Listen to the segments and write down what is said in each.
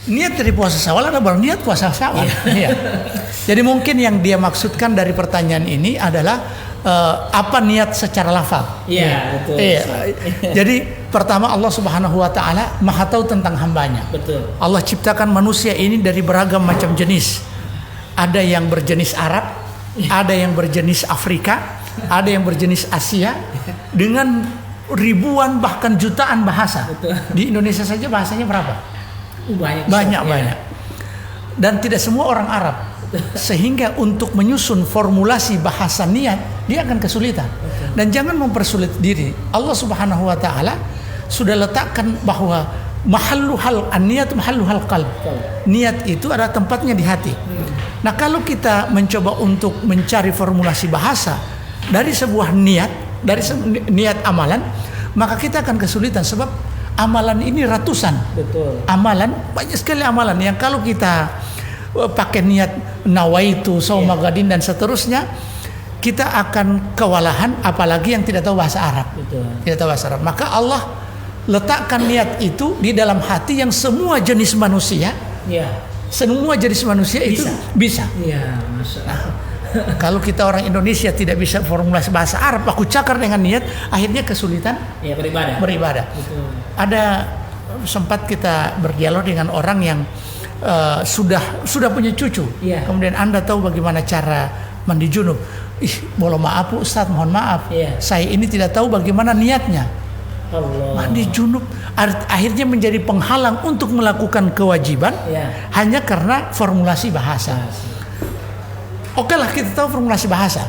Niat dari puasa Syawal ada berniat puasa Syawal. Iya. Jadi mungkin yang dia maksudkan dari pertanyaan ini adalah apa niat secara lafaz. Iya, betul. Iya. Jadi pertama Allah Subhanahu wa taala Maha tahu tentang hambanya. Betul. Allah ciptakan manusia ini dari beragam macam jenis. Ada yang berjenis Arab, ada yang berjenis Afrika, ada yang berjenis Asia dengan ribuan bahkan jutaan bahasa. Betul. Di Indonesia saja bahasanya berapa? Banyak. Dan tidak semua orang Arab. Sehingga untuk menyusun formulasi bahasa niat dia akan kesulitan. Dan jangan mempersulit diri. Allah Subhanahu wa taala sudah letakkan bahwa mahalluhal an-niyat mahalluhal qalb. Niat itu adalah tempatnya di hati. Nah, kalau kita mencoba untuk mencari formulasi bahasa dari sebuah niat, dari niat amalan, maka kita akan kesulitan sebab amalan ini ratusan. Betul. Amalan banyak sekali amalan yang kalau kita pakai niat nawaitu, sauma gadin dan seterusnya, kita akan kewalahan apalagi yang tidak tahu bahasa Arab. Betul. Tidak tahu bahasa Arab. Maka Allah letakkan niat itu di dalam hati yang semua jenis manusia. Iya. Semua jenis manusia itu bisa. Iya, Masya Allah. Kalau kita orang Indonesia tidak bisa formulasi bahasa Arab, aku cakar dengan niat, akhirnya kesulitan beribadah. Betul. Ada sempat kita berdialog dengan orang yang sudah punya cucu. Yeah. Kemudian Anda tahu bagaimana cara mandi junub? Mohon maaf Ustaz, mohon maaf. Yeah. Saya ini tidak tahu bagaimana niatnya. Allah. Mandi junub akhirnya menjadi penghalang untuk melakukan kewajiban hanya karena formulasi bahasa. Oke lah, kita tahu formulasi bahasa.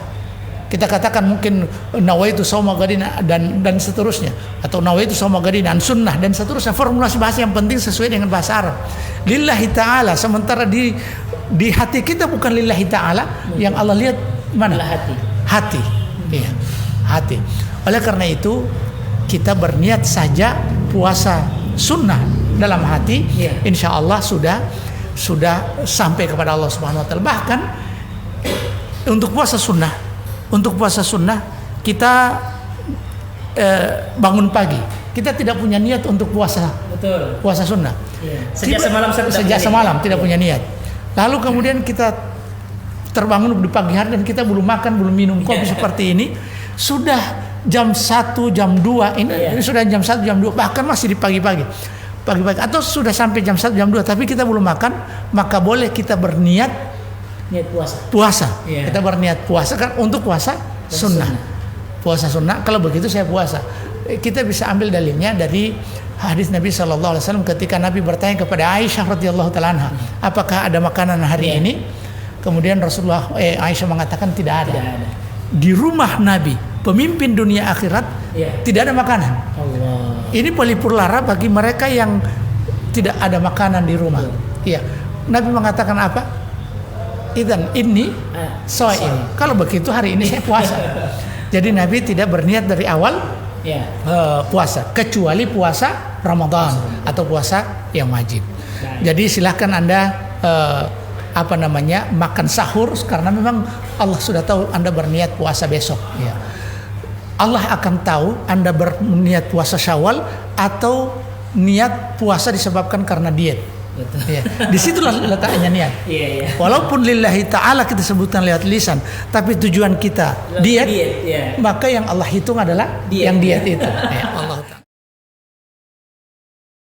Kita katakan mungkin nawaitu shauma gadin dan seterusnya, atau nawaitu shauma gadin an sunnah dan seterusnya. Formulasi bahasa yang penting sesuai dengan bahasa Arab. Lillahi ta'ala, sementara di hati kita bukan lillahi ta'ala. Yang Allah lihat mana? Hati. Iya, hati. Oleh karena itu kita berniat saja puasa sunnah dalam hati, insya Allah sudah sampai kepada Allah Subhanahu Wa Taala. Bahkan untuk puasa sunnah kita bangun pagi, kita tidak punya niat untuk puasa. Betul. Puasa sunnah. Sejak semalam tidak punya niat. Lalu kemudian kita terbangun di pagi hari dan kita belum makan, belum minum kopi seperti ini. Sudah jam 1, jam 2 ini sudah jam 1, jam 2, bahkan masih di pagi-pagi atau sudah sampai jam 1, jam 2 tapi kita belum makan, maka boleh kita berniat puasa. Kita berniat puasa kan untuk puasa sunnah. Puasa sunnah. Kalau begitu saya puasa. Kita bisa ambil dalilnya dari hadis Nabi sallallahu alaihi wasallam ketika Nabi bertanya kepada Aisyah radhiyallahu taala anha, apakah ada makanan hari ini? Kemudian Rasulullah Aisyah mengatakan tidak ada. Di rumah Nabi, pemimpin dunia akhirat, tidak ada makanan. Allah. Ini pelipur lara bagi mereka yang tidak ada makanan di rumah. Iya. Nabi mengatakan apa? Idzan inni shaim. Kalau begitu hari ini saya puasa. Jadi Nabi tidak berniat dari awal puasa, kecuali puasa Ramadan atau puasa yang wajib. Jadi silahkan Anda makan sahur karena memang Allah sudah tahu Anda berniat puasa besok. Allah akan tahu Anda berniat puasa Syawal atau niat puasa disebabkan karena diet. Di situlah letaknya niat. Walaupun lillahi ta'ala kita sebutkan lewat lisan, tapi tujuan kita diet, maka yang Allah hitung adalah yang diet itu. Allah